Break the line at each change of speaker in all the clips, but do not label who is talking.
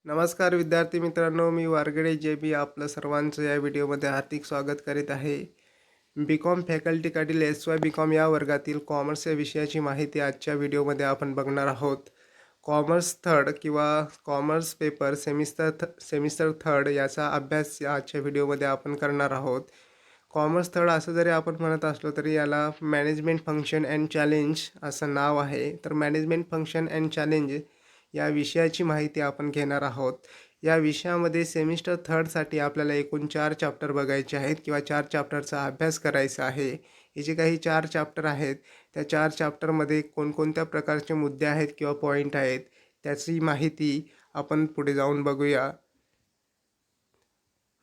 नमस्कार विद्यार्थी मित्रांनो, मी वारगडे जे बी आपलं सर्वांचं या व्हिडिओमध्ये हार्दिक स्वागत करीत आहे. बी कॉम फॅकल्टीकडील एस वाय बी कॉम या वर्गातील कॉमर्स या विषयाची माहिती आजच्या व्हिडिओमध्ये आपण बघणार आहोत. कॉमर्स थर्ड किंवा कॉमर्स पेपर सेमिस्टर थर्ड याचा अभ्यास या आजच्या व्हिडिओमध्ये आपण करणार आहोत. कॉमर्स थर्ड असं जरी आपण म्हणत असलो तरी याला मॅनेजमेंट फंक्शन अँड चॅलेंज असं नाव आहे. तर मॅनेजमेंट फंक्शन अँड चॅलेंज या विषयाची माहिती आपण घेणार आहोत. या विषयामध्ये सेमिस्टर थर्डसाठी आपल्याला एकूण 4 चॅप्टर बघायचे आहेत किंवा 4 चॅप्टरचा अभ्यास करायचा आहे. हे जे काही 4 चॅप्टर आहेत त्या 4 चॅप्टरमध्ये कोणकोणत्या प्रकारचे मुद्दे आहेत किंवा पॉईंट आहेत त्याची माहिती आपण पुढे जाऊन बघूया.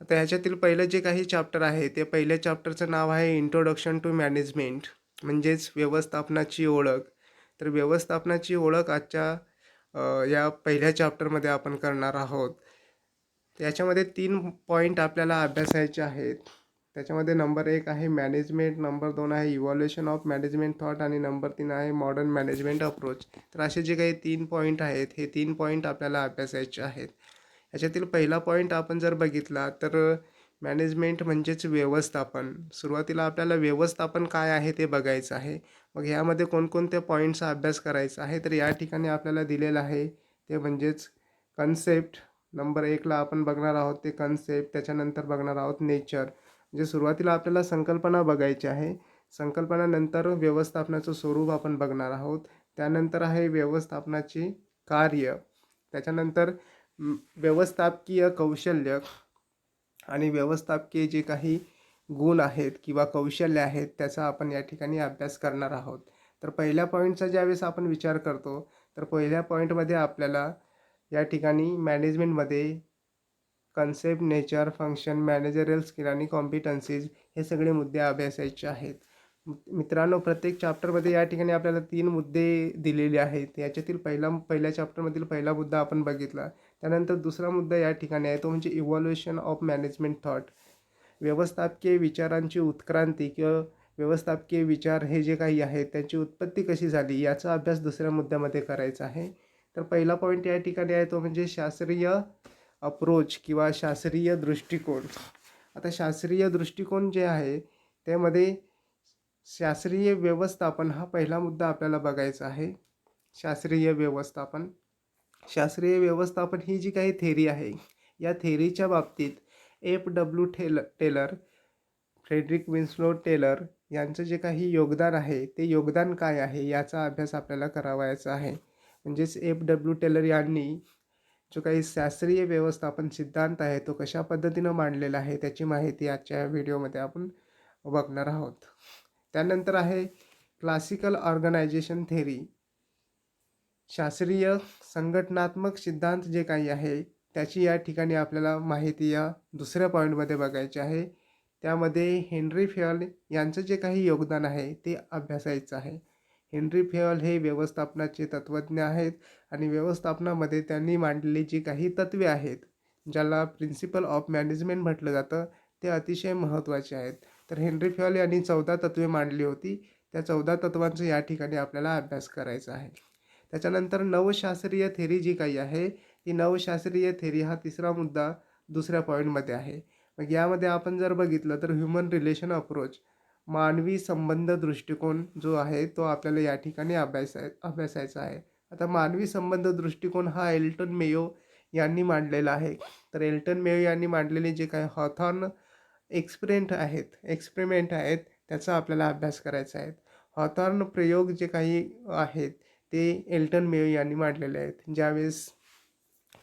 आता ह्याच्यातील पहिलं जे काही चॅप्टर आहे ते पहिल्या चॅप्टरचं नाव आहे इंट्रोडक्शन टू मॅनेजमेंट, म्हणजेच व्यवस्थापनाची ओळख. तर व्यवस्थापनाची ओळख आजच्या या पहिल्या चॅप्टरमध्ये आपण करणार आहोत. त्याच्यामध्ये 3 पॉईंट आपल्याला अभ्यासायचे आहेत. त्याच्यामध्ये नंबर 1 आहे मॅनेजमेंट, नंबर 2 आहे इव्हॉल्युशन ऑफ मॅनेजमेंट थॉट आणि नंबर 3 आहे मॉडर्न मॅनेजमेंट अप्रोच. तर असे जे काही 3 पॉईंट आहेत हे 3 पॉईंट आपल्याला अभ्यासायचे आहेत. ह्याच्यातील पहिला पॉईंट आपण जर बघितला तर मॅनेजमेंट म्हणजेच व्यवस्थापन. सुरुवातीला आपल्याला व्यवस्थापन काय आहे ते बघायचं आहे. मग ह्यामध्ये कोणकोणत्या पॉईंटचा अभ्यास करायचा आहे तर या ठिकाणी आपल्याला दिलेलं आहे ते म्हणजेच कन्सेप्ट. नंबर 1ला आपण बघणार आहोत ते कन्सेप्ट. त्याच्यानंतर बघणार आहोत नेचर. म्हणजे सुरुवातीला आपल्याला संकल्पना बघायची आहे. संकल्पनानंतर व्यवस्थापनाचं स्वरूप आपण बघणार आहोत. त्यानंतर आहे व्यवस्थापनाची कार्य. त्याच्यानंतर व्यवस्थापकीय कौशल्य आणि व्यवस्थापकीय जे काही गुण आहेत किंवा कौशल्य आहेत त्याचा आपण या ठिकाणी अभ्यास करणार आहोत. तर पहिल्या पॉईंटचा ज्यावेळेस आपण विचार करतो तर पहिल्या पॉईंटमध्ये आपल्याला या ठिकाणी मॅनेजमेंटमध्ये concept, nature, function, managerial skill आणि कॉम्पिटन्सीज हे सगळे मुद्दे अभ्यासायचे आहेत. मित्रांनो, प्रत्येक चॅप्टरमध्ये या ठिकाणी आपल्याला 3 मुद्दे दिलेले आहेत. याच्यातील पहिल्या चॅप्टरमधील पहिला मुद्दा आपण बघितला. त्यानंतर दुसरा मुद्दा या ठिकाणी आहे तो म्हणजे इव्हॉल्युशन ऑफ मॅनेजमेंट थॉट. व्यवस्थापकीय विचारांची उत्क्रांती किंवा व्यवस्थापकीय विचार हे जे काही आहे त्यांची उत्पत्ती कशी झाली याचा अभ्यास दुसऱ्या मुद्द्यामध्ये करायचा आहे. तर पहिला पॉईंट या ठिकाणी आहे तो म्हणजे शास्त्रीय अप्रोच किंवा शास्त्रीय दृष्टिकोन. आता शास्त्रीय दृष्टिकोन जे आहे त्यामध्ये शास्त्रीय व्यवस्थापन हा पहिला मुद्दा आपल्याला बघायचा आहे. शास्त्रीय व्यवस्थापन. शास्त्रीय व्यवस्थापन ही जी काही थेरी आहे या थेरीच्या बाबतीत टेलर, फ्रेडरिक विन्स्लो टेलर यांचं जे काही योगदान आहे ते योगदान काय आहे याचा अभ्यास आपल्याला करावायचा आहे. म्हणजेच टेलर यांनी जो काही शास्त्रीय व्यवस्थापन सिद्धांत आहे तो कशा पद्धतीनं मांडलेला आहे त्याची माहिती आजच्या व्हिडिओमध्ये आपण बघणार आहोत. त्यानंतर आहे क्लासिकल ऑर्गनायझेशन थेरी. शास्त्रीय संघटनात्मक सिद्धांत जे काही आहे त्याची या ठिकाणी आपल्याला माहिती या दुसऱ्या पॉईंटमध्ये बघायची आहे. त्यामध्ये हेनरी फेयल यांचं जे काही योगदान आहे ते अभ्यासायचं आहे. हेनरी फेयल हे व्यवस्थापनाचे तत्त्वज्ञ आहेत आणि व्यवस्थापनामध्ये त्यांनी मांडलेली जी काही तत्त्वे आहेत ज्याला प्रिन्सिपल ऑफ मॅनेजमेंट म्हटलं जातं ते अतिशय महत्त्वाचे आहेत. तर हेनरी फेयल यांनी 14 तत्त्वे मांडली होती. त्या 14 तत्त्वांचा या ठिकाणी आपल्याला अभ्यास करायचा आहे. त्याच्यानंतर नवशास्त्रीय थेरी जी काही आहे ती नवशास्त्रीय थेरी हा तिसरा मुद्दा दुसऱ्या पॉईंटमध्ये आहे. मग यामध्ये आपण जर बघितलं तर ह्युमन रिलेशन अप्रोच, मानवी संबंध दृष्टिकोन जो आहे तो आपल्याला या ठिकाणी अभ्यासायचा आहे. आता मानवी संबंध दृष्टिकोन हा एल्टन मेयो यांनी मांडलेला आहे. तर एल्टन मेयो यांनी मांडलेले जे काही हॉथॉर्न एक्सपेरिमेंट आहेत त्याचा आपल्याला अभ्यास करायचा आहे. हॉथॉर्न प्रयोग जे काही आहेत ते एल्टन मेयो यांनी मांडलेले आहेत. ज्यावेळेस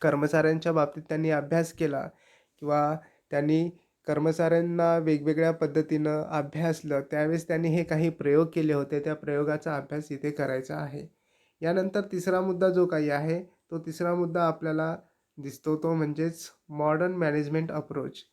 कर्मचाऱ्यांच्या बाबतीत त्यांनी अभ्यास केला किंवा त्यांनी कर्मचाऱ्यांना वेगवेगळ्या पद्धतीनं अभ्यासलं त्यावेळेस त्यांनी हे काही प्रयोग केले होते. त्या प्रयोगाचा अभ्यास इथे करायचा आहे. यानंतर तिसरा मुद्दा जो काही आहे तो तिसरा मुद्दा आपल्याला दिसतो तो म्हणजेच modern management approach.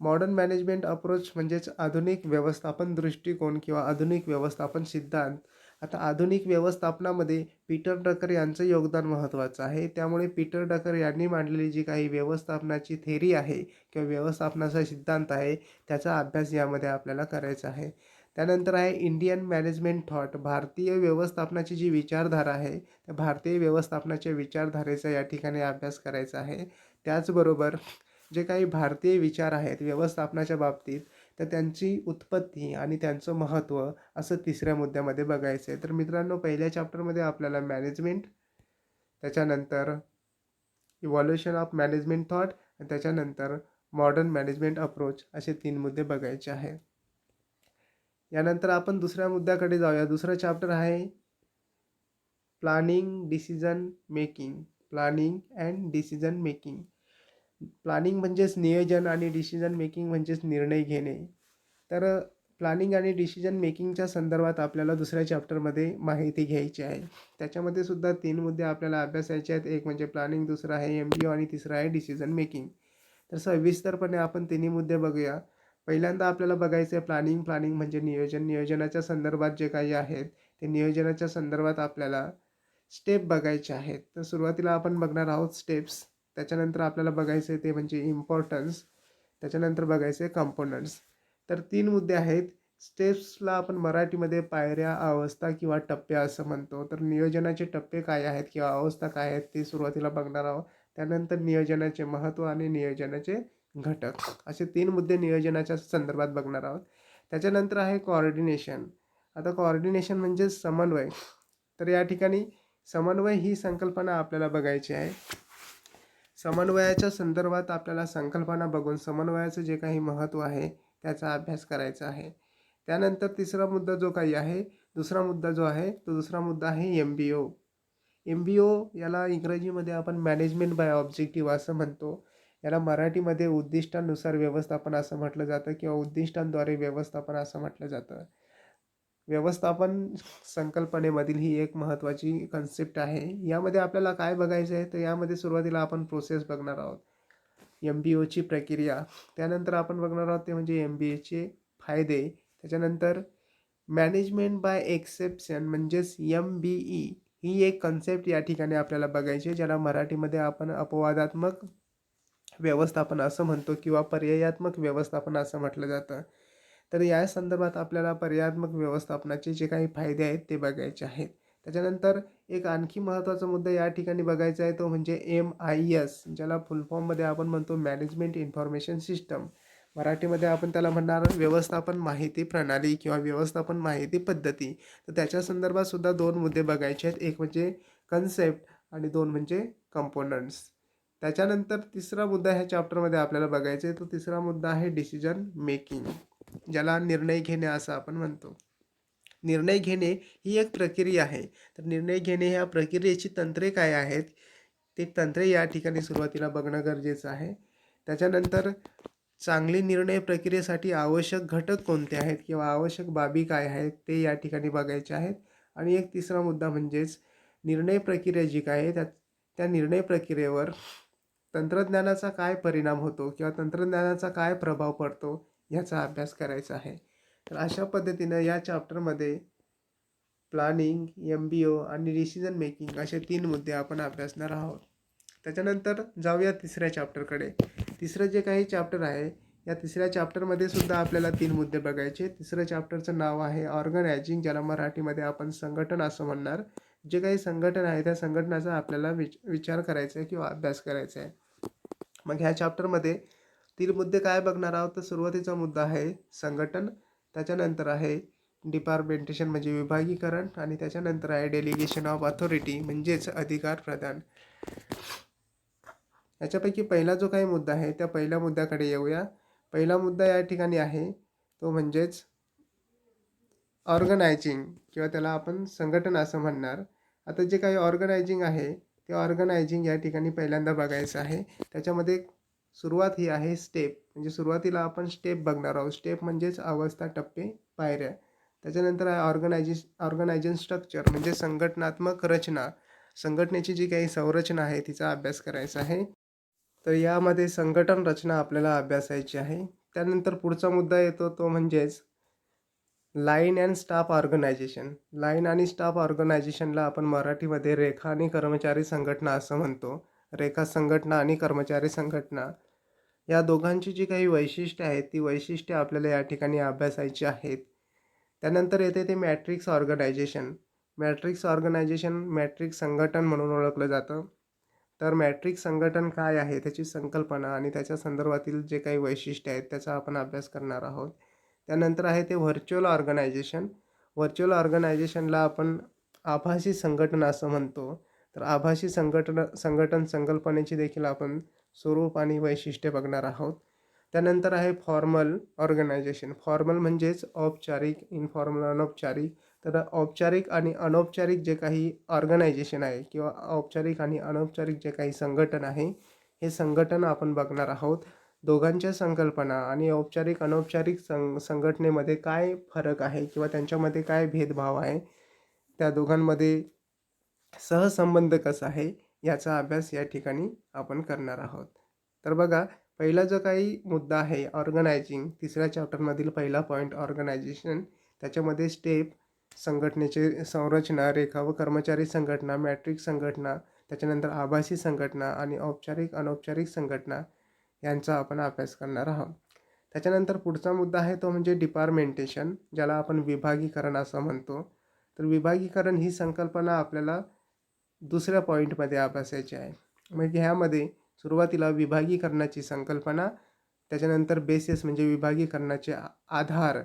Modern management approach म्हणजेच आधुनिक व्यवस्थापन दृष्टिकोन किंवा आधुनिक व्यवस्थापन सिद्धांत. आता आधुनिक व्यवस्थापनामध्ये पीटर ड्रकर यांचं योगदान महत्त्वाचं आहे. त्यामुळे पीटर ड्रकर यांनी मांडलेली जी काही व्यवस्थापनाची थेरी आहे किंवा व्यवस्थापनाचा सिद्धांत आहे त्याचा अभ्यास यामध्ये आपल्याला करायचा आहे. त्यानंतर आहे इंडियन मॅनेजमेंट थॉट, भारतीय व्यवस्थापनाची जी विचारधारा आहे त्या भारतीय व्यवस्थापनाच्या विचारधारेचा या ठिकाणी अभ्यास करायचा आहे. त्याचबरोबर जे काही भारतीय विचार आहेत व्यवस्थापनाच्या बाबतीत तर त्यांची उत्पत्ती आणि त्यांचं महत्त्व असं तिसऱ्या मुद्द्यामध्ये बघायचं आहे. तर मित्रांनो, पहिल्या चॅप्टरमध्ये आपल्याला मॅनेजमेंट, त्याच्यानंतर इव्हॉल्युशन ऑफ मॅनेजमेंट थॉट आणि त्याच्यानंतर मॉडर्न मॅनेजमेंट अप्रोच असे 3 मुद्दे बघायचे आहेत. यानंतर आपण दुसऱ्या मुद्द्याकडे जाऊया. दुसरा चॅप्टर आहे planning decision making. Planning and decision making. Planning म्हणजेच नियोजन आणि डिसिजन मेकिंग म्हणजेच निर्णय घेणे. तर प्लॅनिंग आणि डिसिजन मेकिंगच्या संदर्भात आपल्याला दुसऱ्या चॅप्टरमध्ये माहिती घ्यायची आहे. त्याच्यामध्ये सुद्धा 3 मुद्दे आपल्याला अभ्यासायचे आहेत. एक म्हणजे प्लॅनिंग, दुसरा आहे MBO आणि तिसरा आहे डिसिजन मेकिंग. तर सविस्तरपणे आपण तिन्ही मुद्दे बघूया. पहिल्यांदा आपल्याला बघायचं आहे प्लॅनिंग. प्लॅनिंग म्हणजे नियोजन. नियोजनाच्या संदर्भात जे काही आहेत ते नियोजनाच्या संदर्भात आपल्याला स्टेप बघायचे आहेत. तर सुरुवातीला आपण बघणार आहोत स्टेप्स. त्याच्यानंतर आपल्याला बघायचं आहे ते म्हणजे इम्पॉर्टन्स. त्याच्यानंतर बघायचे कंपोनंट्स. तर 3 मुद्दे आहेत. स्टेप्सला आपण मराठीमध्ये पायऱ्या, अवस्था किंवा टप्पे असं म्हणतो. तर नियोजनाचे टप्पे काय आहेत किंवा अवस्था काय आहेत ते सुरुवातीला बघणार आहोत. त्यानंतर नियोजनाचे महत्त्व आणि नियोजनाचे घटक असे 3 मुद्दे नियोजनाच्या संदर्भात बघणार आहोत. त्याच्यानंतर आहे कोऑर्डिनेशन. आता कोऑर्डिनेशन म्हणजे समन्वय. तर या ठिकाणी समन्वय ही संकल्पना आपल्याला बघायची आहे. समन्वयाच्या संदर्भात आपल्याला संकल्पना बघून समन्वयाचं जे काही महत्त्व आहे त्याचा अभ्यास करायचा आहे. त्यानंतर तिसरा मुद्दा जो काही आहे, दुसरा मुद्दा जो आहे तो दुसरा मुद्दा आहे MBO. MBO याला इंग्रजीमध्ये आपण मॅनेजमेंट बाय ऑब्जेक्टिव्ह असं म्हणतो. याला मराठीमध्ये उद्दिष्टानुसार व्यवस्थापन असं म्हटलं जातं किंवा उद्दिष्टांद्वारे व्यवस्थापन असं म्हटलं जातं. व्यवस्थापन संकल्पनेमधील ही एक महत्त्वाची कन्सेप्ट आहे. यामध्ये आपल्याला काय बघायचं आहे तर यामध्ये सुरुवातीला आपण प्रोसेस बघणार आहोत, MBOची प्रक्रिया. त्यानंतर आपण बघणार आहोत ते म्हणजे MBAचे फायदे. त्याच्यानंतर मॅनेजमेंट बाय एक्सेप्शन म्हणजेच MBE ही एक कन्सेप्ट या ठिकाणी आपल्याला बघायची आहे, ज्याला मराठीमध्ये आपण अपवादात्मक व्यवस्थापन असं म्हणतो किंवा पर्यायात्मक व्यवस्थापन असं म्हटलं जातं. तर या संदर्भात आपल्याला पर्यायात्मक व्यवस्थापनाचे जे काही फायदे आहेत ते बघायचे आहेत. त्याच्यानंतर एक आणखी महत्त्वाचा मुद्दा या ठिकाणी बघायचा आहे तो म्हणजे MIS, ज्याला फुल फॉर्ममध्ये आपण म्हणतो मॅनेजमेंट इन्फॉर्मेशन सिस्टम. मराठीमध्ये आपण त्याला म्हणणार व्यवस्थापन माहिती प्रणाली किंवा व्यवस्थापन माहिती पद्धती. तर त्याच्या संदर्भात सुद्धा 2 मुद्दे बघायचे आहेत. एक म्हणजे कन्सेप्ट आणि 2 म्हणजे कंपोनंट्स. त्याच्यानंतर तिसरा मुद्दा ह्या चॅप्टरमध्ये आपल्याला बघायचा आहे तो तिसरा मुद्दा आहे डिसिजन मेकिंग, ज्याला निर्णय घेणे असं आपण म्हणतो. निर्णय घेणे ही एक प्रक्रिया आहे. तर निर्णय घेणे ह्या प्रक्रियेची तंत्रे काय आहेत ते तंत्रे या ठिकाणी सुरुवातीला बघणं गरजेचं आहे. त्याच्यानंतर चांगली निर्णय प्रक्रियेसाठी आवश्यक घटक कोणते आहेत किंवा आवश्यक बाबी काय आहेत ते या ठिकाणी बघायचे आहेत. आणि एक तिसरा मुद्दा म्हणजेच निर्णय प्रक्रिया जी काय आहे त्या निर्णय प्रक्रियेवर तंत्रज्ञानाचा काय परिणाम होतो किंवा तंत्रज्ञानाचा काय प्रभाव पडतो याचा अभ्यास करायचा आहे. तर अशा पद्धतीनं या चॅप्टरमध्ये प्लॅनिंग, MBO आणि डिसिजन मेकिंग असे 3 मुद्दे आपण अभ्यासणार आहोत. त्याच्यानंतर जाऊया तिसऱ्या चॅप्टरकडे. तिसरं जे काही चॅप्टर आहे या तिसऱ्या चॅप्टरमध्ये सुद्धा आपल्याला 3 मुद्दे बघायचे. तिसरं चॅप्टरचं नाव आहे ऑर्गनायझिंग, ज्याला मराठीमध्ये आपण संघटन असं म्हणणार. जे काही संघटन आहे त्या संघटनाचा आपल्याला विचार करायचा आहे किंवा अभ्यास करायचा आहे. मग ह्या चॅप्टरमध्ये 3 मुद्दे काय बघणार आहोत तर सुरुवातीचा मुद्दा आहे संघटन. त्याच्यानंतर आहे डिपार्टमेंटेशन म्हणजे विभागीकरण आणि त्याच्यानंतर आहे डेलिगेशन ऑफ अथॉरिटी म्हणजेच अधिकार प्रदान. याच्यापैकी पहिला जो काही मुद्दा आहे त्या पहिल्या मुद्द्याकडे येऊया. पहिला मुद्दा या ठिकाणी आहे तो म्हणजेच ऑर्गनायझिंग किंवा त्याला आपण संघटन असं म्हणणार. आता जे काही ऑर्गनायझिंग आहे ते ऑर्गनायझिंग या ठिकाणी पहिल्यांदा बघायचं आहे. त्याच्यामध्ये सुरुवात ही आहे स्टेप, म्हणजे सुरुवातीला आपण स्टेप बघणार आहोत. स्टेप म्हणजेच अवस्था, टप्पे, पायऱ्या. त्याच्यानंतर आहे ऑर्गनायझेशन स्ट्रक्चर म्हणजे संघटनात्मक रचना. संघटनेची जी काही संरचना आहे तिचा अभ्यास करायचा आहे. तर यामध्ये संघटन रचना आपल्याला अभ्यासायची आहे. त्यानंतर पुढचा मुद्दा येतो तो म्हणजेच line and staff organisation. Line आणि स्टाफ ऑर्गनायझेशनला आपण मराठीमध्ये रेखा आणि कर्मचारी संघटना असं म्हणतो. रेखा संघटना आणि कर्मचारी संघटना या दोघांची जी काही वैशिष्ट्ये आहेत ती वैशिष्ट्ये आपल्याला या ठिकाणी अभ्यासायची आहेत. त्यानंतर येते ते मॅट्रिक्स ऑर्गनायझेशन. मॅट्रिक्स संघटन म्हणून ओळखलं जातं. तर मॅट्रिक्स संघटन काय आहे, त्याची संकल्पना आणि त्याच्या संदर्भातील जे काही वैशिष्ट्ये आहेत त्याचा आपण अभ्यास करणार आहोत. त्यानंतर आहे ते व्हर्च्युअल ऑर्गनायझेशन. व्हर्च्युअल ऑर्गनायझेशनला आपण आभासी संघटना असं म्हणतो. तर आभासी संघटन संकल्पनेची देखील आपण स्वरूप आणि वैशिष्ट्ये बघणार आहोत. त्यानंतर आहे फॉर्मल ऑर्गनायझेशन. फॉर्मल म्हणजेच औपचारिक, इनफॉर्मल, अनौपचारिक. तर औपचारिक आणि अनौपचारिक जे काही ऑर्गनायझेशन आहे किंवा औपचारिक आणि अनौपचारिक जे काही संघटन आहे, हे संघटन आपण बघणार आहोत. दोघांच्या संकल्पना आणि औपचारिक अनौपचारिक संघटनेमध्ये काय फरक आहे किंवा त्यांच्यामध्ये काय भेदभाव आहे, त्या दोघांमध्ये सहसंबंध कसा आहे, याचा अभ्यास या ठिकाणी आपण करणार आहोत. तर बघा, पहिला जो काही मुद्दा आहे ऑर्गनायझिंग, तिसऱ्या चॅप्टरमधील पहिला पॉईंट ऑर्गनायझेशन. त्याच्यामध्ये स्टेप, संघटनेचे संरचना, रेखा व कर्मचारी संघटना, मॅट्रिक्स संघटना, त्याच्यानंतर आभासी संघटना आणि औपचारिक अनौपचारिक संघटना यांचा आपण अभ्यास करणार आहोत. त्याच्यानंतर पुढचा मुद्दा आहे तो म्हणजे डिपार्टमेंटेशन, ज्याला आपण विभागीकरण असं म्हणतो. तर विभागीकरण ही संकल्पना आपल्याला दुसऱ्या पॉईंटमध्ये अभ्यासायची आहे. म्हणजे ह्यामध्ये सुरुवातीला विभागीकरणाची संकल्पना, त्याच्यानंतर बेसिस म्हणजे विभागीकरणाचे आधार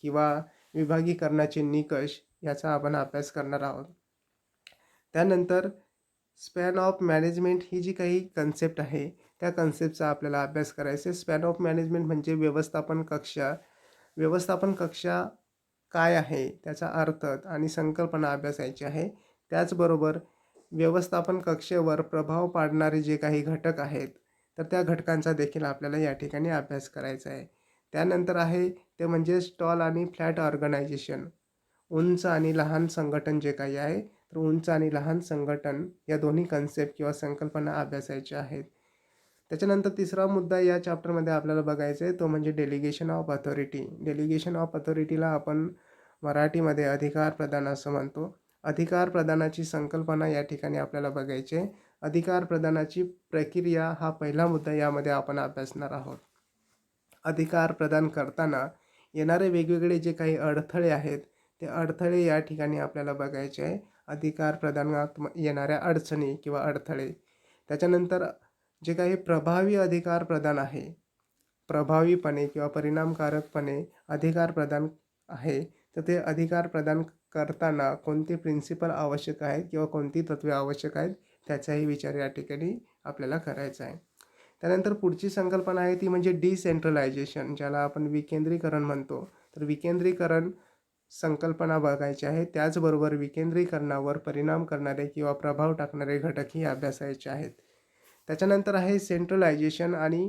किंवा विभागीकरणाचे निकष याचा आपण अभ्यास करणार आहोत. त्यानंतर स्पॅन ऑफ मॅनेजमेंट ही जी काही कन्सेप्ट आहे त्या कन्सेप्टचा आपल्याला अभ्यास करायचा आहे. स्पॅन ऑफ मॅनेजमेंट म्हणजे व्यवस्थापन कक्षा. व्यवस्थापन कक्षा काय आहे, त्याचा अर्थ आणि संकल्पना अभ्यासायची आहे. त्याचबरोबर व्यवस्थापन कक्षेवर प्रभाव पाडणारे जे काही घटक आहेत, तर त्या घटकांचा देखील आपल्याला या ठिकाणी अभ्यास करायचा आहे. त्यानंतर आहे ते म्हणजे स्टॉल आणि फ्लॅट ऑर्गनायझेशन. उंच आणि लहान संघटन जे काही आहे, तर उंच आणि लहान संघटन या दोन्ही कन्सेप्ट किंवा संकल्पना अभ्यासायच्या आहेत. त्याच्यानंतर तिसरा मुद्दा या चॅप्टरमध्ये आपल्याला बघायचा आहे तो म्हणजे delegation of authority. Delegation of अथॉरिटीला आपण मराठीमध्ये अधिकार प्रदान असं म्हणतो. अधिकार प्रदानाची संकल्पना या ठिकाणी आपल्याला बघायची आहे. अधिकार प्रदानाची प्रक्रिया हा पहिला मुद्दा यामध्ये आपण अभ्यासणार आहोत. अधिकार प्रदान करताना येणारे वेगवेगळे जे काही अडथळे आहेत, ते अडथळे या ठिकाणी आपल्याला बघायचे आहे. अधिकार प्रदानात येणाऱ्या अडचणी किंवा अडथळे. त्याच्यानंतर जे काही प्रभावी अधिकार प्रदान आहे, प्रभावीपणे किंवा परिणामकारकपणे अधिकार प्रदान आहे, तर ते अधिकार प्रदान करताना कोणते प्रिन्सिपल आवश्यक आहेत किंवा कोणती तत्त्वे आवश्यक आहेत, त्याचाही विचार या ठिकाणी आपल्याला करायचा आहे. त्यानंतर पुढची संकल्पना आहे ती म्हणजे डिसेंट्रलायझेशन, ज्याला आपण विकेंद्रीकरण म्हणतो. तर विकेंद्रीकरण संकल्पना बघायची आहे. त्याचबरोबर विकेंद्रीकरणावर परिणाम करणारे किंवा प्रभाव टाकणारे घटकही अभ्यासायचे आहेत. त्याच्यानंतर आहे सेंट्रलायझेशन आणि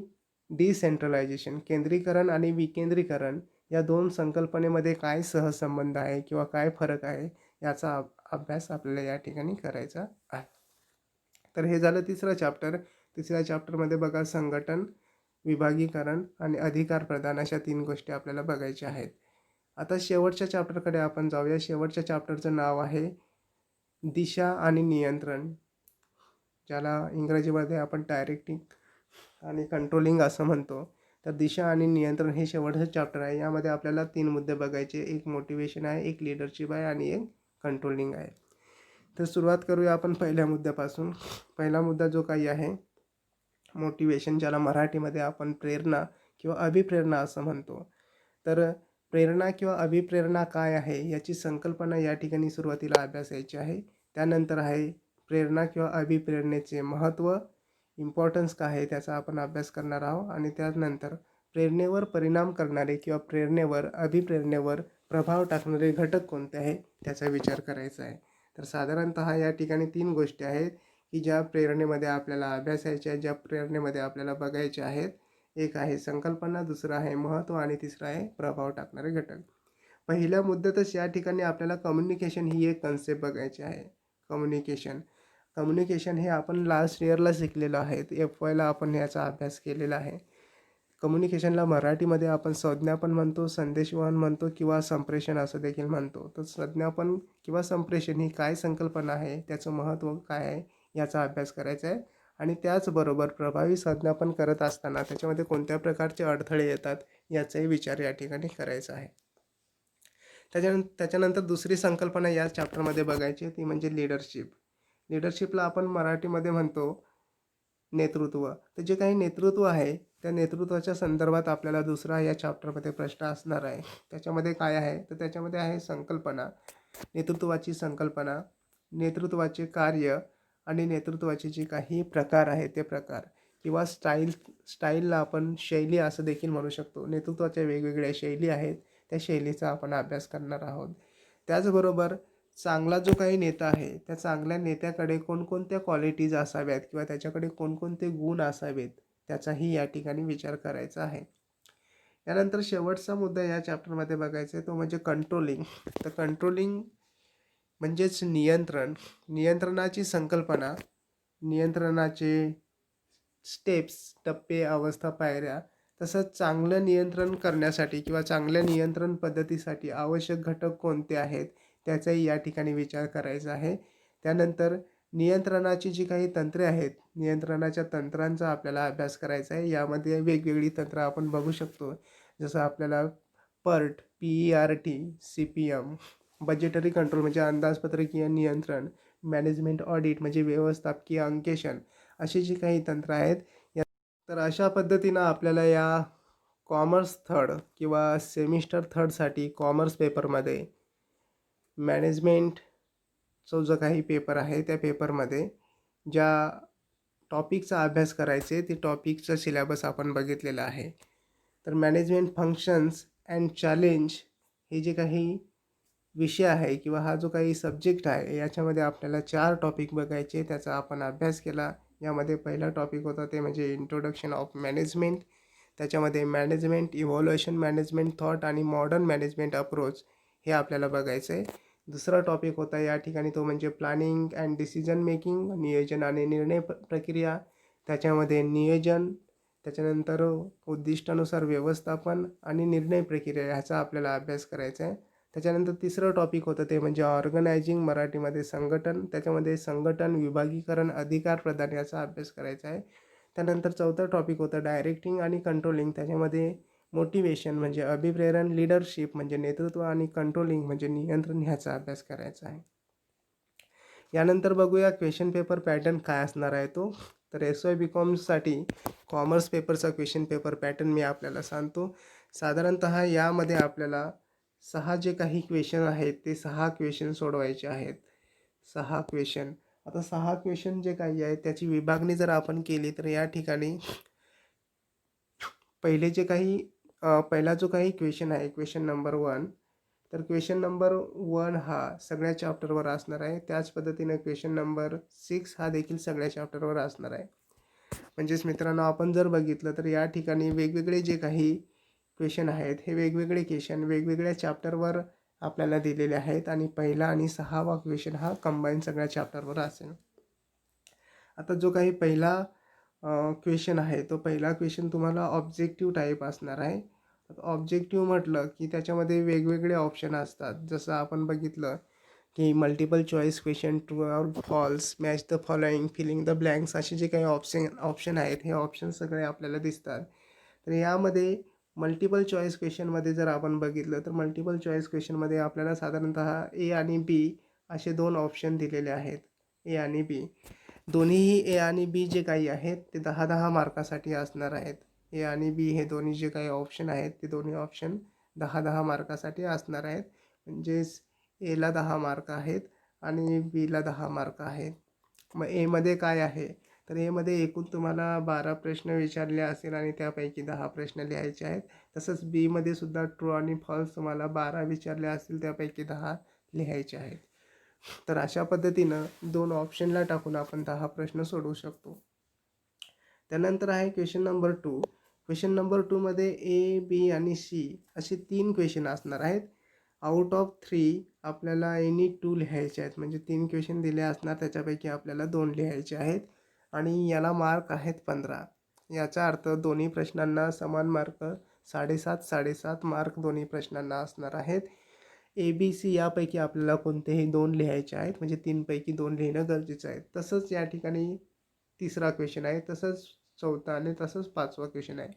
डिसेंट्रलायझेशन. केंद्रीकरण आणि विकेंद्रीकरण या दोन संकल्पनेमध्ये काय सहसंबंध आहे किंवा काय फरक आहे, याचा अभ्यास आपल्याला या ठिकाणी करायचा आहे. तर हे झालं तिसरं चॅप्टर. तिसऱ्या चॅप्टरमध्ये बघा, संघटन, विभागीकरण आणि अधिकार प्रदान अशा 3 गोष्टी आपल्याला बघायच्या आहेत. आता शेवटच्या चॅप्टरकडे आपण जाऊया. शेवटच्या चॅप्टरचं नाव आहे दिशा आणि नियंत्रण, ज्याला इंग्रजीमध्ये आपण डायरेक्टिंग आणि कंट्रोलिंग असं म्हणतो. तर दिशा आणि नियंत्रण हे शेवटचं चॅप्टर आहे. यामध्ये आपल्याला 3 मुद्दे बघायचे. एक मोटिवेशन आहे, एक लीडरशिप आहे आणि एक कंट्रोलिंग आहे. तर सुरुवात करूया आपण पहिल्या मुद्द्यापासून. पहिला मुद्दा जो काही आहे मोटिवेशन, ज्याला मराठीमध्ये आपण प्रेरणा किंवा अभिप्रेरणा असं म्हणतो. तर प्रेरणा किंवा अभिप्रेरणा काय आहे याची संकल्पना या ठिकाणी सुरुवातीला अभ्यासायची आहे. त्यानंतर आहे प्रेरणा किंवा अभिप्रेरणेचे महत्त्व, इम्पॉर्टन्स काय आहे त्याचा आपण अभ्यास करणार आहोत. आणि त्यानंतर प्रेरणेवर परिणाम करणारे किंवा प्रेरणेवर अभिप्रेरणेवर प्रभाव टाकणारे घटक कोणते आहे त्याचा विचार करायचा आहे. तर साधारणतः या ठिकाणी 3 गोष्टी आहेत की ज्या प्रेरणेमध्ये आपल्याला अभ्यासायच्या आहेत, ज्या प्रेरणेमध्ये आपल्याला बघायच्या आहेत. एक आहे संकल्पना, दुसरं आहे महत्त्व आणि तिसरं आहे प्रभाव टाकणारे घटक. पहिल्या मुद्द्यातच या ठिकाणी आपल्याला कम्युनिकेशन ही एक कन्सेप्ट बघायची आहे. कम्युनिकेशन हे आपण लास्ट इयरला शिकलेलं आहे. FYला आपण याचा अभ्यास केलेला आहे. कम्युनिकेशनला मराठीमध्ये आपण संज्ञापन म्हणतो, संदेशवहन म्हणतो किंवा संप्रेषण असं देखील म्हणतो. तर संज्ञापन किंवा संप्रेषण ही काय संकल्पना आहे, त्याचं महत्त्व काय आहे याचा अभ्यास करायचा आहे. आणि त्याचबरोबर प्रभावी संज्ञापन करत असताना त्याच्यामध्ये कोणत्या प्रकारचे अडथळे येतात याचाही विचार या ठिकाणी करायचा आहे. त्याच्यानंतर दुसरी संकल्पना या चॅप्टरमध्ये बघायची ती म्हणजे लीडरशिप. लीडरशिपला आपण मराठीमध्ये म्हणतो नेतृत्व. तर जे काही नेतृत्व आहे, त्या नेतृत्वाच्या संदर्भात आपल्याला दुसरा या चॅप्टरमध्ये प्रश्न असणार आहे. त्याच्यामध्ये काय आहे, तर त्याच्यामध्ये आहे संकल्पना, नेतृत्वाची संकल्पना, नेतृत्वाचे कार्य आणि नेतृत्वाचे जे काही प्रकार आहेत ते प्रकार किंवा स्टाईलला आपण शैली असं देखील म्हणू शकतो. नेतृत्वाच्या वेगवेगळ्या शैली आहेत, त्या शैलीचा आपण अभ्यास करणार आहोत. त्याचबरोबर चांगला जो काही नेता आहे, त्या चांगल्या नेत्याकडे कोणकोणत्या क्वालिटीज असाव्यात किंवा त्याच्याकडे कोणकोणते गुण असावेत, त्याचाही या ठिकाणी विचार करायचा आहे. यानंतर शेवटचा मुद्दा या चॅप्टरमध्ये बघायचा आहे तो म्हणजे कंट्रोलिंग. तर कंट्रोलिंग म्हणजेच नियंत्रण, नियंत्रणाची संकल्पना, नियंत्रणाचे स्टेप्स, टप्पे, अवस्था, पायऱ्या, तसंच चांगलं नियंत्रण करण्यासाठी किंवा चांगल्या नियंत्रण पद्धतीसाठी आवश्यक घटक कोणते आहेत त्याचाही या ठिकाणी विचार करायचा आहे. त्यानंतर नियंत्रणाची जी काही तंत्रे आहेत, नियंत्रणाच्या तंत्रांचा आपल्याला अभ्यास करायचा आहे. यामध्ये वेगवेगळी तंत्र आपण बघू शकतो. जसं आपल्याला PERT, PERT, CPM, budgetary control म्हणजे अंदाजपत्रकीय नियंत्रण, मॅनेजमेंट ऑडिट म्हणजे व्यवस्थापकीय अंकेशन, अशी जी काही तंत्र आहेत. तर अशा पद्धतीनं आपल्याला या कॉमर्स थर्ड किंवा सेमिस्टर थर्डसाठी कॉमर्स पेपरमध्ये मॅनेजमेंटचा जो काही पेपर आहे त्या पेपरमध्ये ज्या टॉपिकचा अभ्यास करायचे ते टॉपिकचं सिलेबस आपण बघितलेलं आहे. तर मॅनेजमेंट फंक्शन्स अँड चॅलेंज हे जे काही विषय आहे किंवा हा जो काही सब्जेक्ट आहे याच्यामध्ये आपल्याला 4 टॉपिक बघायचे, त्याचा आपण अभ्यास केला. यामध्ये पहिला टॉपिक होता ते म्हणजे इंट्रोडक्शन ऑफ मॅनेजमेंट. त्याच्यामध्ये मॅनेजमेंट, इव्हॉल्युशन मॅनेजमेंट, थॉट आणि मॉडर्न मॅनेजमेंट अप्रोच हे आपल्याला बघायचं आहे. दुसरा टॉपिक होता या ठिकाणी तो म्हणजे प्लॅनिंग अँड डिसिजन मेकिंग, नियोजन आणि निर्णय प्रक्रिया. त्याच्यामध्ये नियोजन, त्याच्यानंतर उद्दिष्टानुसार व्यवस्थापन आणि निर्णय प्रक्रिया ह्याचा आपल्याला अभ्यास करायचा आहे. त्याच्यानंतर तिसरं टॉपिक होतं ते म्हणजे ऑर्गनायझिंग, मराठीमध्ये संघटन. त्याच्यामध्ये संघटन, विभागीकरण, अधिकार प्रदान याचा अभ्यास करायचा आहे. त्यानंतर चौथं टॉपिक होतं डायरेक्टिंग आणि कंट्रोलिंग. त्याच्यामध्ये मोटिवेशन म्हणजे अभिप्रेरण, लीडरशिप म्हणजे नेतृत्व आणि कंट्रोलिंग म्हणजे नियंत्रण ह्याचा अभ्यास करायचा आहे. यानंतर बघूया क्वेश्चन पेपर पॅटर्न काय असणार आहे तो. तर SY BComसाठी कॉमर्स पेपरचा क्वेश्चन पेपर पॅटर्न मी आपल्याला सांगतो. साधारणतः यामध्ये आपल्याला 6 जे काही क्वेश्चन आहेत ते 6 क्वेश्चन सोडवायचे आहेत. 6 क्वेश्चन. आता 6 क्वेश्चन जे काही आहेत त्याची विभागणी जर आपण केली तर या ठिकाणी पहिले जे काही पहिला जो काही क्वेश्चन आहे क्वेश्चन नंबर 1, तर क्वेश्चन नंबर 1 हा सगळ्या चॅप्टरवर असणार आहे. त्याच पद्धतीने क्वेश्चन नंबर 6 हा देखील सगळ्या चॅप्टरवर असणार आहे. म्हणजेच मित्रांनो आपण जर बघितलं तर या ठिकाणी वेगवेगळे जे काही क्वेश्चन आहेत हे वेगवेगळे क्वेश्चन वेगवेगळ्या चॅप्टरवर आपल्याला दिलेले आहेत आणि पहिला आणि 6वा क्वेश्चन हा कंबाईन सगळ्या चॅप्टरवर असेल. आता जो काही पहिला क्वेश्चन आहे तो पहिला क्वेश्चन तुम्हाला ऑब्जेक्टिव्ह टाईप असणार आहे. ऑब्जेक्टिव्ह म्हटलं की त्याच्यामध्ये वेगवेगळे ऑप्शन असतात. जसं आपण बघितलं की multiple choice question, true or false, match the following, filling the blanks असे जे काही ऑप्शन आहेत हे ऑप्शन सगळे आपल्याला दिसतात. तर यामध्ये मल्टिपल चॉईस क्वेश्चनमध्ये जर आपण बघितलं तर मल्टिपल चॉईस क्वेश्चनमध्ये आपल्याला साधारणतः A आणि B असे 2 ऑप्शन दिलेले आहेत. A आणि B दोन्हीही A आणि B जे काही आहेत ते 10-10 मार्कासाठी असणार आहेत. A आणि B हे दोन्ही जे काही ऑप्शन आहेत ते दोन्ही ऑप्शन 10-10 मार्कासाठी असणार आहेत. म्हणजेच Aला 10 मार्क आहेत आणि Bला 10 मार्क आहेत. मग Aमध्ये काय आहे तर Aमध्ये एकूण तुम्हाला 12 प्रश्न विचारले असेल आणि त्यापैकी 10 प्रश्न लिहायचे आहेत. तसंच Bमध्ये सुद्धा ट्रू आणि फॉल्स तुम्हाला 12 विचारले असतील त्यापैकी 10 लिहायचे आहेत. तर अशा पद्धतीनं 2 ऑप्शनला टाकून आपण 10 प्रश्न सोडवू शकतो. त्यानंतर आहे क्वेश्चन नंबर 2. क्वेश्चन नंबर 2 मध्ये A, B आणि C असे 3 क्वेश्चन असणार आहेत. आउट ऑफ 3 आपल्याला एनी 2 लिहायचे आहेत. म्हणजे 3 क्वेश्चन दिले असणार त्याच्यापैकी आपल्याला 2 लिहायचे आहेत आणि याला मार्क आहेत 15. याचा अर्थ दोन्ही प्रश्नांना समान मार्क 7.5 मार्क दोन्ही प्रश्नांना असणार आहेत. ABC यापैकी आपल्याला कोणतेही 2 लिहायचे आहेत. म्हणजे 3 पैकी 2 लिहिणं गरजेचं आहे. तसंच या ठिकाणी तिसरा क्वेश्चन आहे, तसंच चौथा आणि तसंच 5वा क्वेश्चन आहे.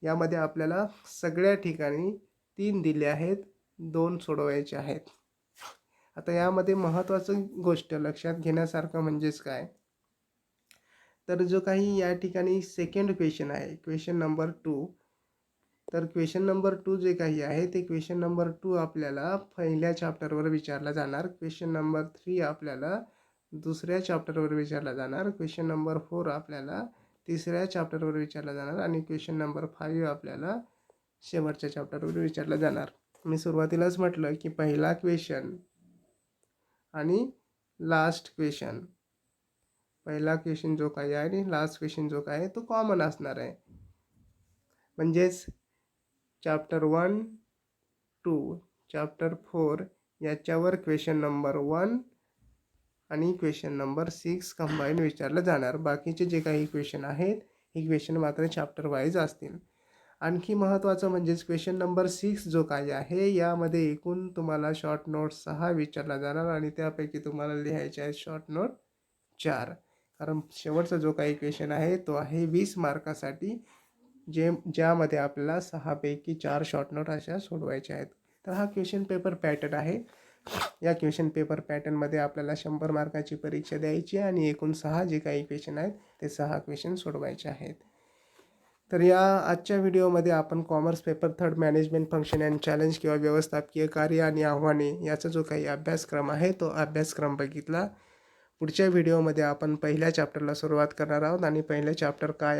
यामध्ये आपल्याला सगळ्या ठिकाणी 3 दिले आहेत 2 सोडवायचे आहेत. आता यामध्ये महत्त्वाचं गोष्ट लक्षात घेण्यासारखं म्हणजेच काय, तर जो काही या ठिकाणी सेकंड क्वेश्चन आहे, क्वेश्चन नंबर 2, तर क्वेश्चन नंबर 2 जे काही आहे ते क्वेश्चन नंबर 2 आपल्याला पहिल्या चॅप्टरवर विचारला जाणार. क्वेश्चन नंबर 3 आपल्याला दुसऱ्या चॅप्टरवर विचारला जाणार. क्वेश्चन नंबर 4 आपल्याला तिसऱ्या चॅप्टरवर विचारला जाणार आणि क्वेश्चन नंबर 5 आपल्याला शेवटच्या चॅप्टरवर विचारला जाणार. मी सुरुवातीलाच म्हटलं की पहिला क्वेश्चन आणि लास्ट क्वेश्चन, पहिला क्वेश्चन जो काही आहे आणि लास्ट क्वेश्चन जो काही आहे तो कॉमन असणार आहे. म्हणजेच चॅप्टर 1, 2, चॅप्टर 4 याच्यावर क्वेश्चन नंबर 1 आणि क्वेश्चन नंबर 6 कंबाईन विचारलं जाणार. बाकीचे जे काही क्वेश्चन आहेत हे क्वेश्चन मात्र चॅप्टर वाईज असतील. आणखी महत्त्वाचं म्हणजेच क्वेश्चन नंबर 6 जो काही आहे यामध्ये एकूण तुम्हाला शॉर्ट नोट 6 विचारला जाणार आणि त्यापैकी तुम्हाला लिहायचे आहेत शॉर्ट नोट 4. कारण शेवटचा जो काही क्वेश्चन आहे तो आहे 20 मार्कासाठी, ज्यामध्ये आपल्याला 6 पैकी 4 शॉर्ट नोट अशा सोडवायच्या आहेत. तर हा क्वेश्चन पेपर पॅटर्न आहे. या क्वेश्चन पेपर पॅटर्नमध्ये आपल्याला 100 मार्काची परीक्षा द्यायची आणि एकूण 6 जे काही क्वेश्चन आहेत ते 6 क्वेश्चन सोडवायचे आहेत. तर या आजच्या व्हिडिओमध्ये आपण commerce paper 3 management function and challenge किंवा व्यवस्थापकीय कार्य आणि आव्हाने याचा जो काही अभ्यासक्रम आहे तो अभ्यासक्रम बघितला. पुढच्या व्हिडिओमध्ये आपण पहिल्या चॅप्टरला सुरुवात करणार आहोत आणि पहिलं चॅप्टर काय